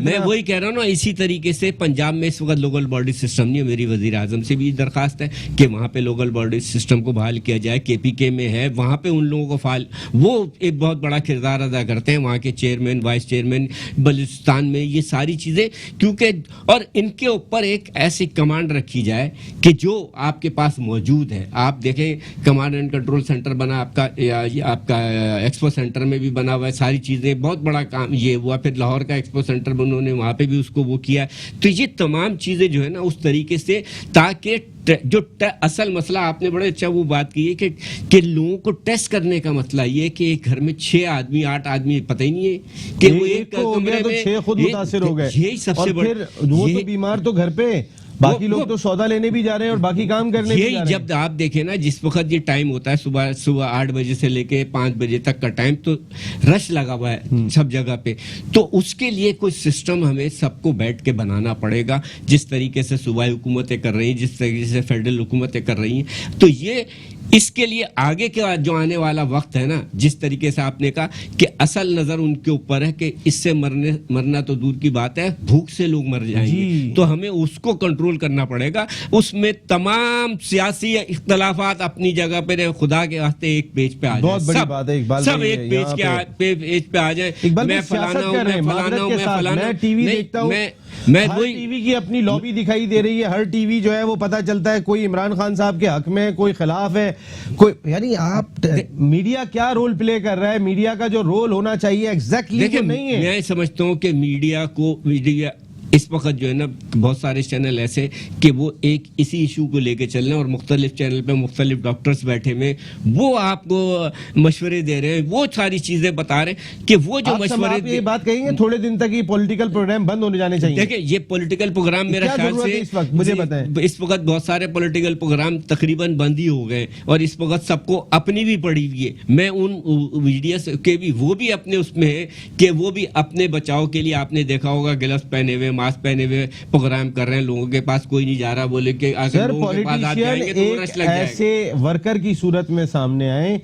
میں وہی کہہ رہا ہوں نا. اسی طریقے سے پنجاب میں اس وقت لوکل باڈی سسٹم نہیں ہے. میری وزیر اعظم سے بھی درخواست ہے کہ وہاں پہ لوکل باڈی سسٹم کو بحال کیا جائے. KPK میں ہے, وہاں پہ ان لوگوں کو فعال, وہ ایک بہت بڑا کردار ادا کرتے ہیں, وہاں کے چیئرمین, وائس چیئرمین. بلوچستان میں یہ ساری چیزیں کیونکہ, اور ان کے اوپر ایک ایسی کمانڈ رکھی جائے کہ جو آپ کے پاس موجود ہے. آپ دیکھیں کمانڈ اینڈ کنٹرول سینٹر بنا آپ کا ایکسپو سینٹر میں بھی بنا ہوا ہے, ساری چیزیں, بہت بڑا کام یہ ہوا. پھر لاہور کا ایکسپو سینٹر انہوں نے وہاں پہ بھی اس کو وہ کیا. تو یہ تمام چیزیں جو ہے نا اس طریقے سے, تاکہ جو اصل مسئلہ آپ نے بڑے اچھا وہ بات کی ہے کہ لوگوں کو ٹیسٹ کرنے کا مسئلہ یہ ہے کہ ایک گھر میں 6 آدمی 8 آدمی پتہ ہی نہیں ہے کہ وہ ایک کمرے میں 6 خود متاثر ہو گئے, یہی سب سے بڑا, وہ تو بیمار تو گھر پہ, باقی لوگ تو سودا لینے بھی جا رہے ہیں اور باقی کام کرنے بھی جا رہے ہیں. جب آپ دیکھیں نا جس وقت یہ ٹائم ہوتا ہے صبح 8 بجے سے لے کے 5 بجے تک کا ٹائم, تو رش لگا ہوا ہے سب جگہ پہ. تو اس کے لیے کوئی سسٹم ہمیں سب کو بیٹھ کے بنانا پڑے گا, جس طریقے سے صوبائی حکومتیں کر رہی ہیں, جس طریقے سے فیڈرل حکومتیں کر رہی ہیں. تو یہ اس کے لیے آگے کا جو آنے والا وقت ہے نا, جس طریقے سے آپ نے کہا کہ اصل نظر ان کے اوپر ہے کہ اس سے مرنا تو دور کی بات ہے, بھوک سے لوگ مر جائیں گے. تو ہمیں اس کو کنٹرول کرنا پڑے گا. اس میں تمام سیاسی اختلافات اپنی جگہ پہ رہے, خدا کے واسطے ایک پیج پہ آ جائیں, سب ایک پیج پہ آ جائیں. میں فلانا ہوں, میں فلانا ہوں, میں فلانا, میں ہر وہی ٹی وی کی اپنی لابی دکھائی دے رہی ہے, ہر ٹی وی جو ہے وہ پتہ چلتا ہے کوئی عمران خان صاحب کے حق میں, کوئی خلاف ہے, کوئی, یعنی آپ میڈیا کیا رول پلے کر رہا ہے؟ میڈیا کا جو رول ہونا چاہیے ایگزیکٹلی دیکھیں, وہ نہیں ہے. میں سمجھتا ہوں کہ میڈیا اس وقت جو ہے نا بہت سارے چینل ایسے کہ وہ ایک اسی ایشو کو لے کے چل رہے ہیں, اور مختلف چینل پہ مختلف ڈاکٹرز بیٹھے ہوئے, وہ آپ کو مشورے دے رہے ہیں, وہ ساری چیزیں بتا رہے ہیں کہ وہ جو مشورے یہ بات کہیں گے تھوڑے دن تک یہ پولیٹیکل پروگرام بند ہونے جانے چاہیے. دیکھیں, یہ پولیٹیکل پروگرام میرا کیا خیال ضرورت ہے اس وقت مجھے بتائیں. اس وقت بہت سارے پولیٹیکل پروگرام تقریباً بند ہی ہو گئے, اور اس وقت سب کو اپنی بھی پڑی ہوئی ہے. میں ان میڈیا کے بھی وہ بھی اپنے اس میں ہے کہ وہ بھی اپنے بچاؤ کے لیے, آپ نے دیکھا ہوگا گلوز پہنے ہوئے, ماسک پہنے ہوئے پروگرام کر رہے ہیں, لوگوں کے پاس کوئی نہیں جا رہا, بولے کہ اگر لوگوں کے پاس آ جائیں گے تو وہ رش لگ جائے گا. ایسے ورکر کی صورت میں سامنے آئیں,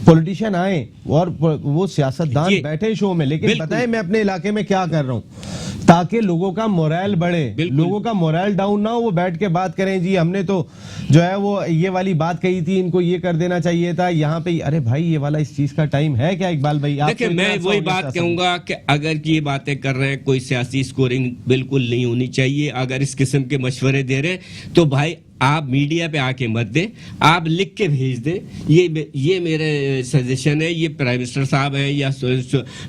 پولیٹیشین آئیں اور وہ سیاستدان بیٹھے شو میں, لیکن بتائیں میں اپنے علاقے میں کیا کر رہا ہوں تاکہ لوگوں کا مورائل بڑھے, لوگوں کا مورائل ڈاؤن نہ ہو, وہ بیٹھ کے بات کریں جی ہم نے تو جو ہے وہ یہ والی بات کہی تھی, ان کو یہ کر دینا چاہیے تھا یہاں پہ. ارے بھائی یہ والا اس چیز کا ٹائم ہے کیا اقبال بھائی؟ دیکھیں, میں وہی بات کہوں گا کہ اگر یہ باتیں کر رہے ہیں, کوئی سیاسی سکورنگ بالکل نہیں ہونی چاہیے. اگر اس قسم کے مشورے دے رہے ہیں تو بھائی آپ میڈیا پہ آ کے مت دیں, آپ لکھ کے بھیج دیں. یہ میرے سجیشن ہے. یہ پرائم منسٹر صاحب ہیں یا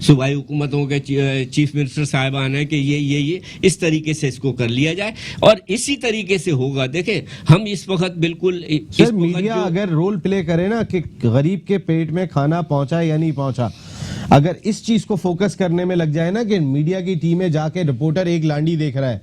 صوبائی حکومتوں کے چیف منسٹر صاحبان ہیں کہ یہ اس طریقے سے اس کو کر لیا جائے, اور اسی طریقے سے ہوگا. دیکھیں, ہم اس وقت بالکل میڈیا اگر رول پلے کرے نا کہ غریب کے پیٹ میں کھانا پہنچا یا نہیں پہنچا, اگر اس چیز کو فوکس کرنے میں لگ جائے نا کہ میڈیا کی ٹیمیں جا کے رپورٹر ایک لانڈی دیکھ رہا ہے,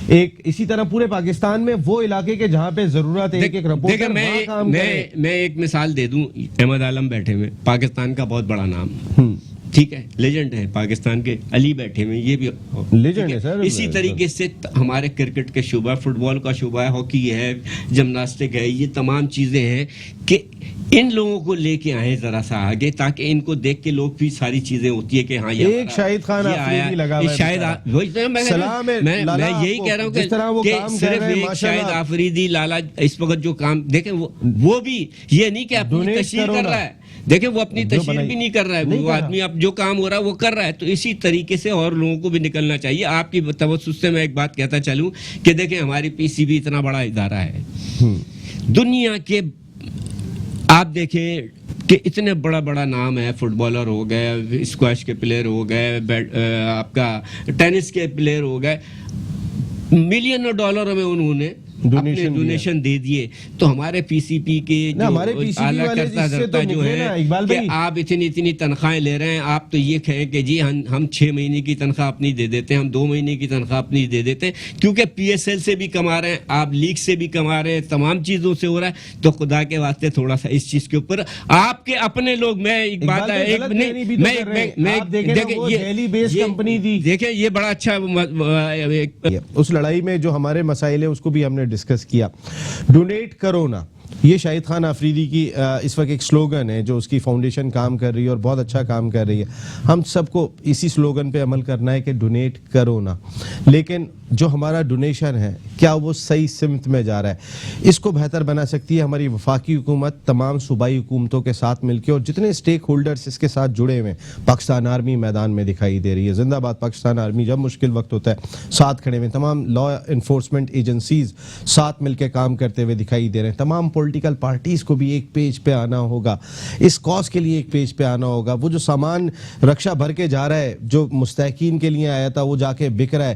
ایک اسی طرح پورے پاکستان میں وہ علاقے کے جہاں پہ ضرورت ہے ایک رپورٹر وہاں کام کرے. میں ایک مثال دے دوں, احمد عالم بیٹھے ہوئے, پاکستان کا بہت بڑا نام, ٹھیک ہے, لیجنڈ ہے پاکستان کے. علی بیٹھے ہوئے, یہ بھی لیجنڈ ہے سر. اسی طریقے سے ہمارے کرکٹ کے شعبہ, فٹ بال کا شعبہ ہے, ہاکی ہے, جمناسٹک ہے, یہ تمام چیزیں ہیں کہ ان لوگوں کو لے کے آئیں ذرا سا آگے, تاکہ ان کو دیکھ کے لوگ بھی ساری چیزیں ہوتی ہے کہ ہاں یہ ایک شاہد خان آفریدی لگا ہوا ہے, شاید میں یہی کہہ رہا ہوں کہ صرف ایک شاہد آفریدی لالا اس وقت جو کام, دیکھیں وہ بھی یہ نہیں کہ اپنی تشہیر کر رہا ہے, دیکھیں وہ اپنی تشہیر بھی نہیں کر رہا ہے, وہ آدمی اب جو کام ہو رہا ہے وہ کر رہا ہے. تو اسی طریقے سے اور لوگوں کو بھی نکلنا چاہیے. آپ کی توسط سے میں ایک بات کہتا چلوں کہ دیکھیں, ہماری پی سی بی اتنا بڑا ادارہ ہے, دنیا کے آپ دیکھیں کہ اتنے بڑا نام ہے, فٹ بالر ہو گئے, اسکواش کے پلیئر ہو گئے, آپ کا ٹینس کے پلیئر ہو گئے, ملینوں ڈالر میں انہوں نے ڈونیشن دے دیے. تو ہمارے پی سی پی کے اعلیٰ کرتا دھرتا جو ہے کہ آپ اتنی تنخواہیں لے رہے ہیں, آپ تو یہ کہیں کہ جی ہم 6 مہینے کی تنخواہ اپنی دے دیتے ہیں, ہم 2 مہینے کی تنخواہ اپنی دے دیتے ہیں, کیونکہ پی ایس ایل سے بھی کما رہے ہیں, آپ لیگ سے بھی کما رہے ہیں, تمام چیزوں سے ہو رہا ہے. تو خدا کے واسطے تھوڑا سا اس چیز کے اوپر آپ کے اپنے لوگ, میں ایک بات دیکھیں, یہ بڑا اچھا اس لڑائی میں جو ہمارے مسائل ہیں اس کو بھی ہم نے ڈسکس کیا. ڈونیٹ کرو نا, یہ شاہد خان آفریدی کی اس وقت ایک سلوگن ہے جو اس کی فاؤنڈیشن کام کر رہی ہے اور بہت اچھا کام کر رہی ہے. ہم سب کو اسی سلوگن پہ عمل کرنا ہے کہ ڈونیٹ کرو نا, لیکن جو ہمارا ڈونیشن ہے کیا وہ صحیح سمت میں جا رہا ہے؟ اس کو بہتر بنا سکتی ہے ہماری وفاقی حکومت تمام صوبائی حکومتوں کے ساتھ مل کے, اور جتنے سٹیک ہولڈرز اس کے ساتھ جڑے ہوئے. پاکستان آرمی میدان میں دکھائی دے رہی ہے, زندہ باد پاکستان آرمی, جب مشکل وقت ہوتا ہے ساتھ کھڑے ہوئے. تمام لا انفورسمنٹ ایجنسیز ساتھ مل کے کام کرتے ہوئے دکھائی دے رہے ہیں. تمام پولیٹیکل پارٹیز کو بھی ایک پیج پہ آنا ہوگا, اس کاز کے لیے ایک پیج پہ آنا ہوگا. وہ جو سامان رکشہ بھر کے جا رہا ہے, جو مستحقین کے لیے آیا تھا وہ جا کے بک رہا ہے,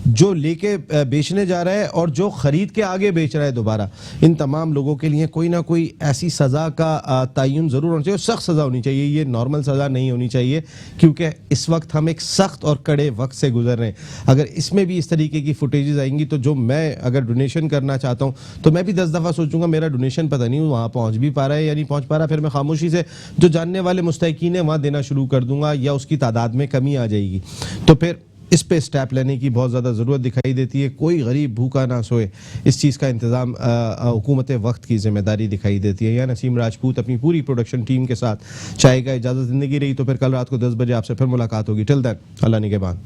جو لے کے بیچنے جا رہا ہے اور جو خرید کے آگے بیچ رہا ہے دوبارہ, ان تمام لوگوں کے لیے کوئی نہ کوئی ایسی سزا کا تعین ضرور ہونا چاہیے. سخت سزا ہونی چاہیے, یہ نارمل سزا نہیں ہونی چاہیے, کیونکہ اس وقت ہم ایک سخت اور کڑے وقت سے گزر رہے ہیں. اگر اس میں بھی اس طریقے کی فوٹیجز آئیں گی تو جو میں اگر ڈونیشن کرنا چاہتا ہوں تو میں بھی 10 دفعہ سوچوں گا میرا ڈونیشن پتہ نہیں وہاں پہنچ بھی پا رہا ہے یا نہیں پہنچ پا رہا. پھر میں خاموشی سے جو جاننے والے مستحقین ہیں وہاں دینا شروع کر دوں گا, یا اس کی تعداد میں کمی آ جائے گی. تو پھر اس پہ سٹیپ لینے کی بہت زیادہ ضرورت دکھائی دیتی ہے. کوئی غریب بھوکا نہ سوئے, اس چیز کا انتظام حکومت وقت کی ذمہ داری دکھائی دیتی ہے. یا نسیم راجپوت اپنی پوری پروڈکشن ٹیم کے ساتھ چاہے گا. اجازت زندگی رہی تو پھر کل رات کو 10 بجے آپ سے پھر ملاقات ہوگی. ٹل دین اللہ نگہبان.